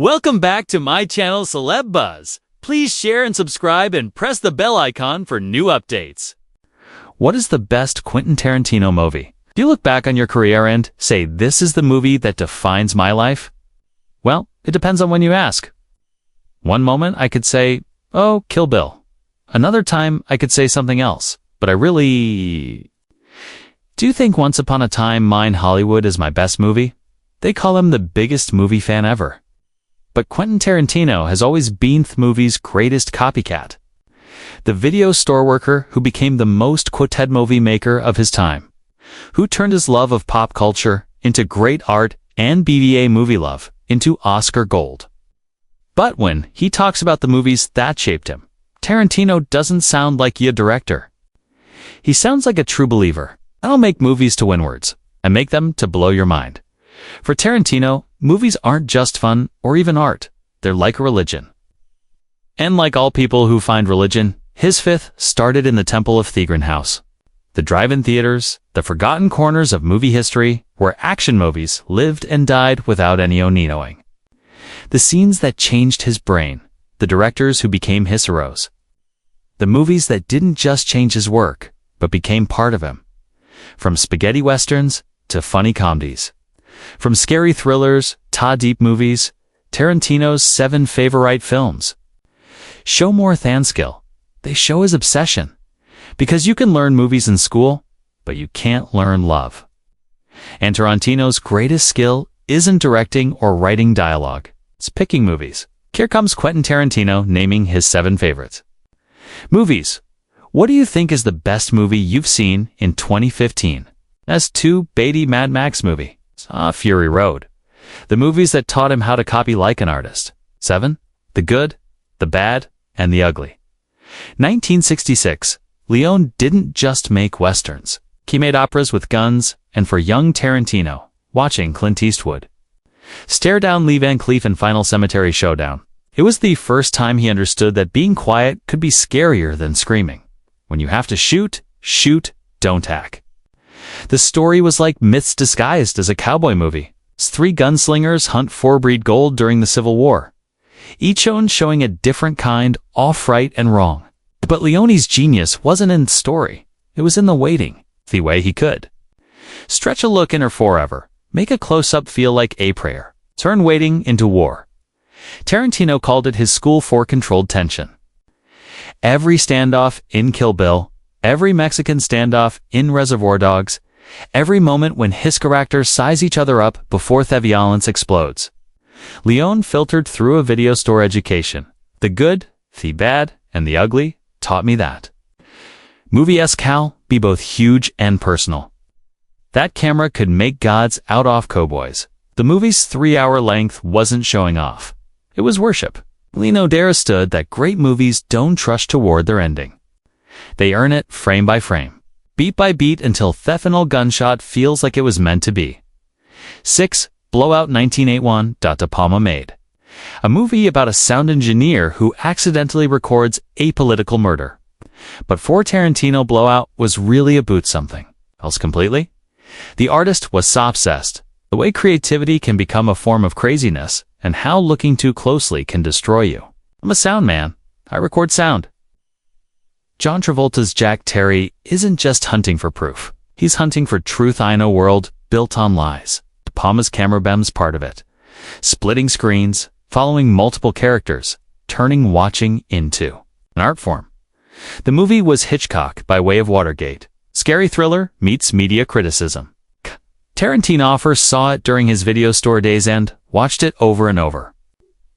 Welcome back to my channel Celeb Buzz. Please share and subscribe and press the bell icon for new updates. What is the best Quentin Tarantino movie? Do you look back on your career and say, this is the movie that defines my life? Well, it depends on when you ask. One moment I could say, oh, Kill Bill. Another time I could say something else, but I really... Do you think Once Upon a Time Mine Hollywood is my best movie? They call him the biggest movie fan ever. But Quentin Tarantino has always been the movie's greatest copycat. The video store worker who became the most quoted movie maker of his time, who turned his love of pop culture into great art and BVA movie love into Oscar gold. But when he talks about the movies that shaped him, Tarantino doesn't sound like a director. He sounds like a true believer. I don't make movies to win words. I make them to blow your mind. For Tarantino, movies aren't just fun or even art. They're like a religion. And like all people who find religion, his fifth started in the Temple of Thegrin House. The drive-in theaters, the forgotten corners of movie history, where action movies lived and died without any knowing. The scenes that changed his brain, the directors who became his heroes. The movies that didn't just change his work, but became part of him. From spaghetti westerns to funny comedies. From scary thrillers to deep movies, Tarantino's 7 favorite films show more than skill. They show his obsession. Because you can learn movies in school, but you can't learn love. And Tarantino's greatest skill isn't directing or writing dialogue. It's picking movies. Here comes Quentin Tarantino naming his 7 favorites. Movies. What do you think is the best movie you've seen in 2015? That's 2 Beatty Mad Max movie. Fury Road. The movies that taught him how to copy like an artist. 7. The Good, the Bad, and the Ugly. 1966. Leone didn't just make westerns. He made operas with guns, and for young Tarantino, watching Clint Eastwood stare down Lee Van Cleef in Final Cemetery Showdown. It was the first time he understood that being quiet could be scarier than screaming. When you have to shoot, don't hack. The story was like myths disguised as a cowboy movie. 3 gunslingers hunt for breed gold during the Civil War, each own showing a different kind, off right and wrong. But Leone's genius wasn't in the story. It was in the waiting, the way he could. Stretch a look in her forever. Make a close-up feel like a prayer. Turn waiting into war. Tarantino called it his school for controlled tension. Every standoff in Kill Bill, every Mexican standoff in Reservoir Dogs, every moment when his characters size each other up before the violence explodes. Leone filtered through a video store education. The Good, the Bad, and the Ugly taught me that. Movie-esque Cal be both huge and personal. That camera could make gods out of cowboys. The movie's 3-hour length wasn't showing off. It was worship. Leone understood that great movies don't rush toward their ending. They earn it frame by frame, beat by beat until the final gunshot feels like it was meant to be. 6. Blowout 1981. De Palma made a movie about a sound engineer who accidentally records a political murder. But for Tarantino, Blowout was really about something else completely. The artist was so obsessed. The way creativity can become a form of craziness, and how looking too closely can destroy you. I'm a sound man. I record sound. John Travolta's Jack Terry isn't just hunting for proof. He's hunting for truth in a world built on lies. De Palma's camera bem's part of it. Splitting screens, following multiple characters, turning watching into an art form. The movie was Hitchcock by way of Watergate. Scary thriller meets media criticism. Tarantino first saw it during his video store days and watched it over and over.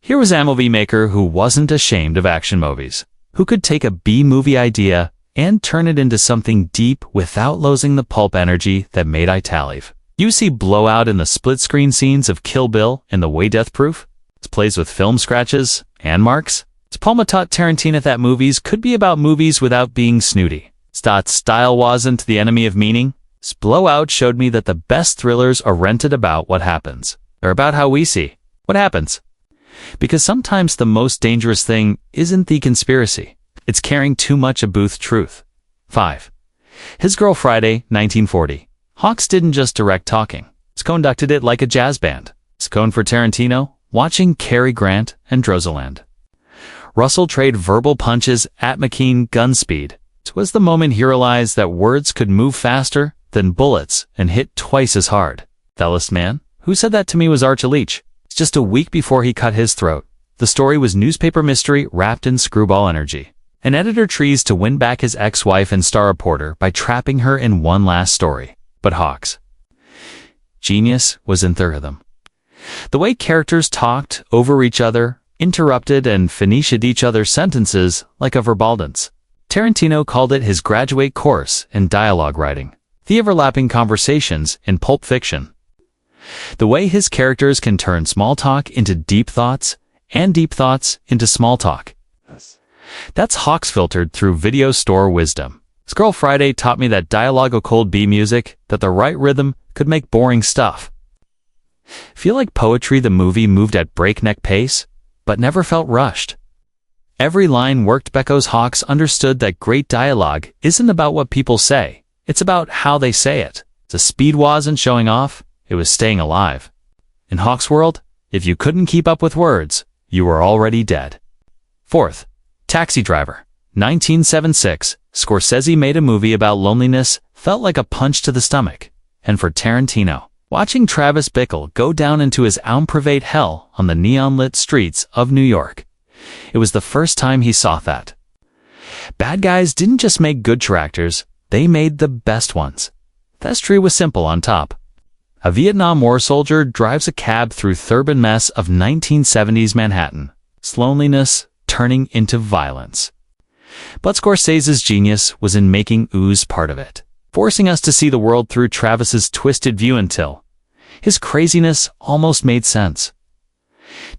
Here was a movie maker who wasn't ashamed of action movies, who could take a B-movie idea and turn it into something deep without losing the pulp energy that made it alive. You see Blowout in the split-screen scenes of Kill Bill and The Way Death Proof. It plays with film scratches and marks. De Palma taught Tarantino that movies could be about movies without being snooty. Style wasn't the enemy of meaning. Blowout showed me that the best thrillers aren't about what happens. They're about how we see what happens. Because sometimes the most dangerous thing isn't the conspiracy. It's caring too much about truth. 5. His Girl Friday, 1940. Hawks didn't just direct talking. He conducted it like a jazz band. Scone for Tarantino, watching Cary Grant and Drozoland. Russell trade verbal punches at McKean gun speed. It was the moment he realized that words could move faster than bullets and hit twice as hard. Faceless man, who said that to me, was Archie Leach. It's just a week before he cut his throat. The story was newspaper mystery wrapped in screwball energy. An editor tries to win back his ex-wife and star reporter by trapping her in one last story. But Hawks' genius was in third of them. The way characters talked over each other, interrupted and finished each other's sentences like a verbal dance. Tarantino called it his graduate course in dialogue writing. The overlapping conversations in Pulp Fiction. The way his characters can turn small talk into deep thoughts and deep thoughts into small talk. That's Hawks filtered through video store wisdom. Squirrel Friday taught me that dialogue of cold B music, that the right rhythm could make boring stuff feel like poetry. The movie moved at breakneck pace, but never felt rushed. Every line worked. Becko's Hawks understood that great dialogue isn't about what people say, it's about how they say it. The speed wasn't showing off, it was staying alive. In Hawks' world, if you couldn't keep up with words, you were already dead. Fourth, Taxi Driver. 1976, Scorsese made a movie about loneliness, felt like a punch to the stomach. And for Tarantino, watching Travis Bickle go down into his private hell on the neon-lit streets of New York, it was the first time he saw that bad guys didn't just make good characters, they made the best ones. Vestry was simple on top. A Vietnam War soldier drives a cab through the urban mess of 1970s Manhattan, loneliness turning into violence. But Scorsese's genius was in making ooze part of it, forcing us to see the world through Travis's twisted view until his craziness almost made sense.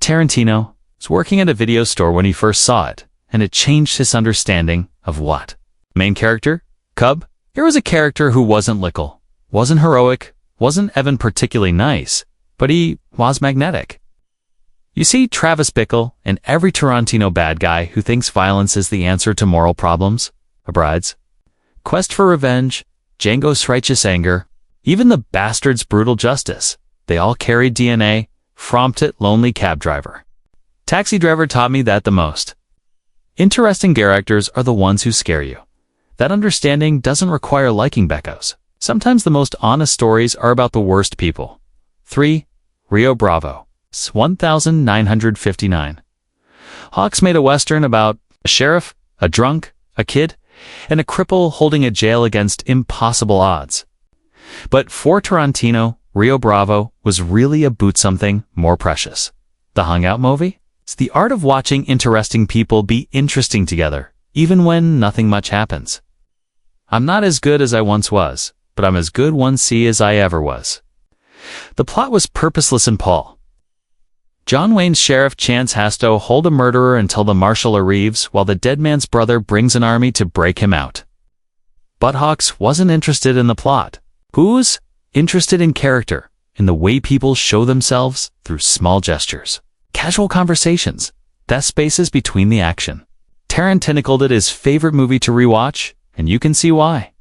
Tarantino was working at a video store when he first saw it, and it changed his understanding of what. Main character? Cub? Here was a character who wasn't Lickle, wasn't heroic, wasn't even particularly nice, but he was magnetic. You see Travis Bickle in every Tarantino bad guy who thinks violence is the answer to moral problems. A Bride's Quest for Revenge, Django's Righteous Anger, even the Bastard's Brutal Justice. They all carried DNA from that lonely cab driver. Taxi Driver taught me that the most interesting characters are the ones who scare you. That understanding doesn't require liking Beckos. Sometimes the most honest stories are about the worst people. 3. Rio Bravo. 1959. Hawks made a western about a sheriff, a drunk, a kid, and a cripple holding a jail against impossible odds. But for Tarantino, Rio Bravo was really about something more precious. The Hangout movie? It's the art of watching interesting people be interesting together, even when nothing much happens. I'm not as good as I once was, but I'm as good one see as I ever was. The plot was purposeless in Paul. John Wayne's sheriff Chance has to hold a murderer until the marshal arrives while the dead man's brother brings an army to break him out. But Hawks wasn't interested in the plot. Who's interested in character, in the way people show themselves through small gestures, casual conversations, that spaces between the action. Tarantino called it his favorite movie to rewatch, and you can see why.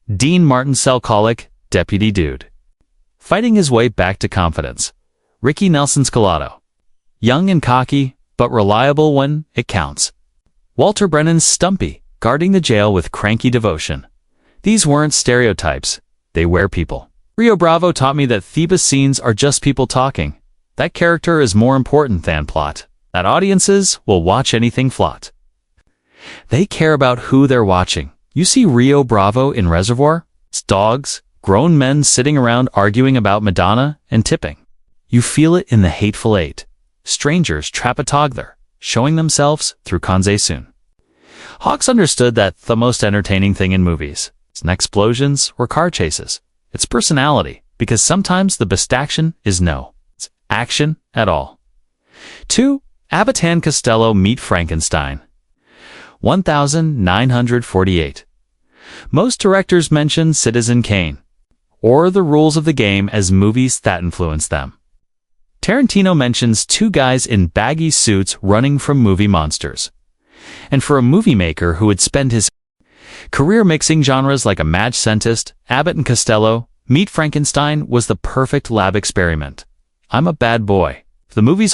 Dean Martin's alcoholic, Deputy Dude. Fighting his way back to confidence. Ricky Nelson's Colado. Young and cocky, but reliable when it counts. Walter Brennan's Stumpy, guarding the jail with cranky devotion. These weren't stereotypes, they were people. Rio Bravo taught me that Thebes scenes are just people talking. That character is more important than plot. That audiences will watch anything flawed. They care about who they're watching. You see Rio Bravo in Reservoir? It's dogs, grown men sitting around arguing about Madonna and tipping. You feel it in The Hateful Eight. Strangers trap a toddler, showing themselves through Kanze-sun. Hawks understood that the most entertaining thing in movies isn't explosions or car chases. It's personality, because sometimes the best action is no. It's action at all. 2. Abbott and Costello Meet Frankenstein. 1948. Most directors mention Citizen Kane, or The Rules of the Game as movies that influenced them. Tarantino mentions two guys in baggy suits running from movie monsters. And for a movie maker who would spend his career mixing genres like a mad scientist, Abbott and Costello, Meet Frankenstein was the perfect lab experiment. I'm a bad boy. If the movies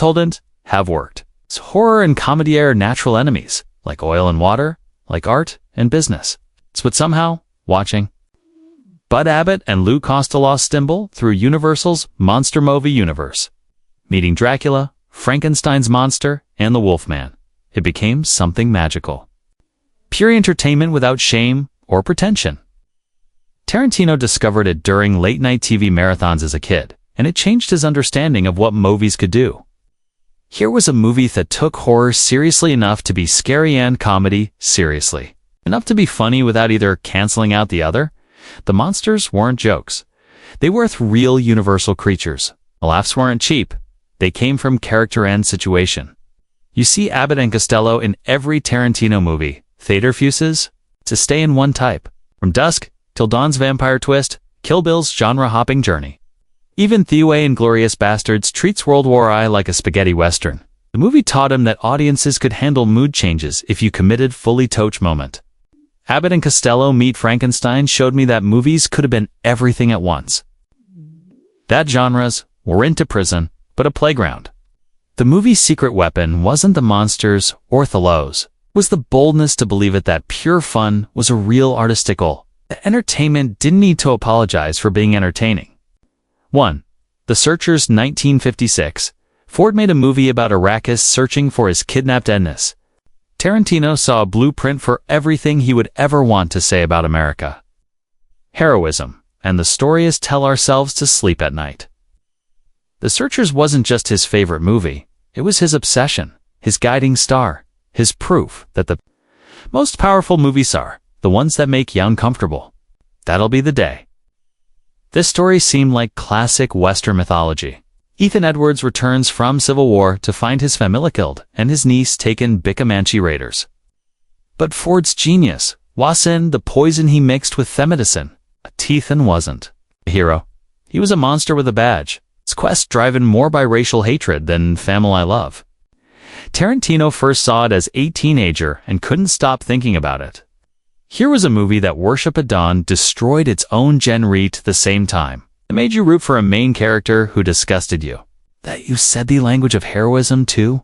have worked. Horror and comedy are natural enemies, like oil and water, like art and business. But somehow, watching Bud Abbott and Lou Costello stumble through Universal's monster movie universe, meeting Dracula, Frankenstein's monster, and the Wolfman, it became something magical. Pure entertainment without shame or pretension. Tarantino discovered it during late-night TV marathons as a kid, and it changed his understanding of what movies could do. Here was a movie that took horror seriously enough to be scary and comedy seriously. Enough to be funny without either canceling out the other. The monsters weren't jokes. They were real universal creatures. The laughs weren't cheap. They came from character and situation. You see Abbott and Costello in every Tarantino movie. Theater fuses to stay in one type. From Dusk till Dawn's vampire twist, Kill Bill's genre-hopping journey. Even Theo in Glorious Bastards treats World War I like a spaghetti western. The movie taught him that audiences could handle mood changes if you committed fully touch moment. Abbott and Costello Meet Frankenstein showed me that movies could have been everything at once. That genres weren't a prison, but a playground. The movie's secret weapon wasn't the monsters or Thalos. It was the boldness to believe it that pure fun was a real artistic goal. The entertainment didn't need to apologize for being entertaining. 1. The Searchers 1956. Ford made a movie about Arrakis searching for his kidnapped Ednis. Tarantino saw a blueprint for everything he would ever want to say about America. Heroism, and the story is tell ourselves to sleep at night. The Searchers wasn't just his favorite movie, it was his obsession, his guiding star, his proof that the most powerful movies are the ones that make you uncomfortable. That'll be the day. This story seemed like classic Western mythology. Ethan Edwards returns from Civil War to find his family killed and his niece taken by Comanche raiders. But Ford's genius was in the poison he mixed with themedicine. Ethan wasn't a hero. He was a monster with a badge. His quest driven more by racial hatred than family love. Tarantino first saw it as a teenager and couldn't stop thinking about it. Here was a movie that Worship at Dawn destroyed its own genre at the same time. It made you root for a main character who disgusted you. That you said the language of heroism too?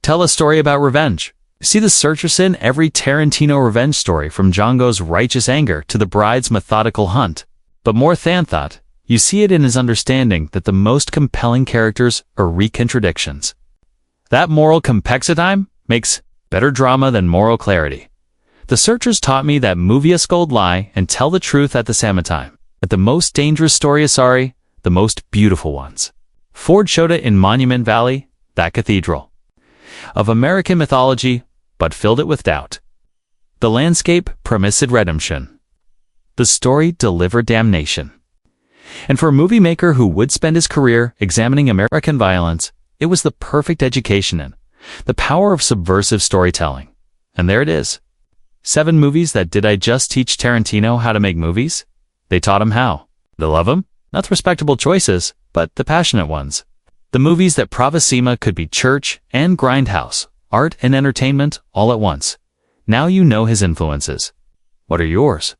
Tell a story about revenge. You see the Searchers in every Tarantino revenge story, from Django's righteous anger to the bride's methodical hunt. But more than that, you see it in his understanding that the most compelling characters are contradictions. That moral complexity makes better drama than moral clarity. The Searchers taught me that movies gold lie and tell the truth at the same time. That the most dangerous stories are the most beautiful ones. Ford showed it in Monument Valley, that cathedral of American mythology, but filled it with doubt. The landscape promised redemption. The story delivered damnation. And for a movie maker who would spend his career examining American violence, it was the perfect education in the power of subversive storytelling. And there it is. 7 movies that did I just teach Tarantino how to make movies? They taught him how. To love him? Not the respectable choices, but the passionate ones. The movies that Pravasima could be church and grindhouse, art and entertainment all at once. Now you know his influences. What are yours?